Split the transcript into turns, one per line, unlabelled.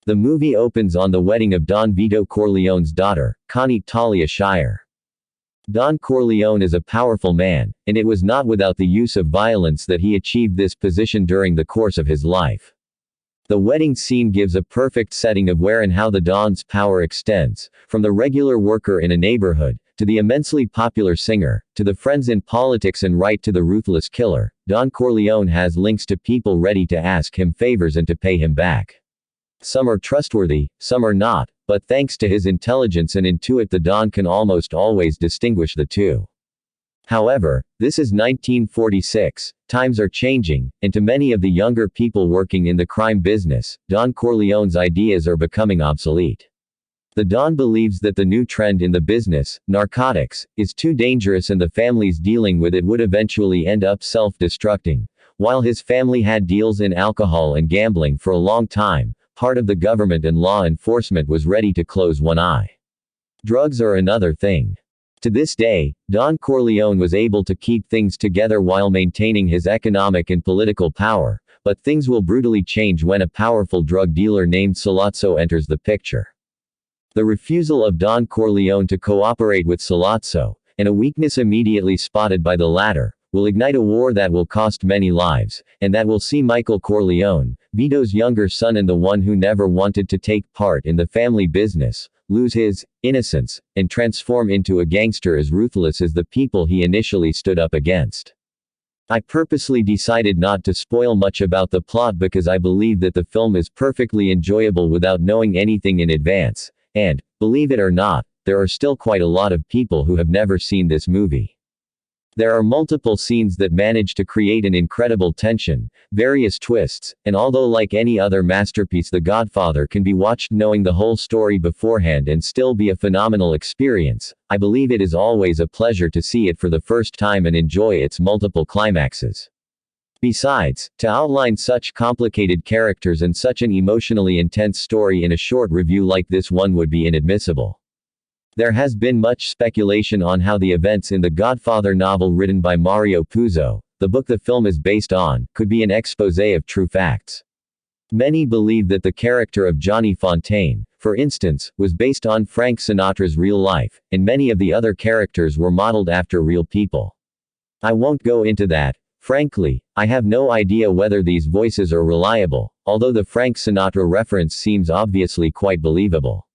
The movie opens on the wedding of Don Vito Corleone's daughter, Connie Talia Shire. Don Corleone is a powerful man, and it was not without the use of violence that he achieved this position during the course of his life. The wedding scene gives a perfect setting of where and how the Don's power extends, from the regular worker in a neighborhood, to the immensely popular singer, to the friends in politics and right to the ruthless killer. Don Corleone has links to people ready to ask him favors and to pay him back. Some are trustworthy, some are not, but thanks to his intelligence and intuit, the Don can almost always distinguish the two. However, this is 1946, times are changing, and to many of the younger people working in the crime business, Don Corleone's ideas are becoming obsolete. The Don believes that the new trend in the business, narcotics, is too dangerous and the families dealing with it would eventually end up self-destructing. While his family had deals in alcohol and gambling for a long time, part of the government and law enforcement was ready to close one eye. Drugs are another thing. To this day, Don Corleone was able to keep things together while maintaining his economic and political power, but things will brutally change when a powerful drug dealer named Sollozzo enters the picture. The refusal of Don Corleone to cooperate with Sollozzo, and a weakness immediately spotted by the latter, will ignite a war that will cost many lives, and that will see Michael Corleone, Vito's younger son and the one who never wanted to take part in the family business, lose his innocence, and transform into a gangster as ruthless as the people he initially stood up against. I purposely decided not to spoil much about the plot because I believe that the film is perfectly enjoyable without knowing anything in advance, and, believe it or not, there are still quite a lot of people who have never seen this movie. There are multiple scenes that manage to create an incredible tension, various twists, and although like any other masterpiece, The Godfather can be watched knowing the whole story beforehand and still be a phenomenal experience, I believe it is always a pleasure to see it for the first time and enjoy its multiple climaxes. Besides, to outline such complicated characters and such an emotionally intense story in a short review like this one would be inadmissible. There has been much speculation on how the events in the Godfather novel written by Mario Puzo, the book the film is based on, could be an exposé of true facts. Many believe that the character of Johnny Fontaine, for instance, was based on Frank Sinatra's real life, and many of the other characters were modeled after real people. I won't go into that. Frankly, I have no idea whether these voices are reliable, although the Frank Sinatra reference seems obviously quite believable.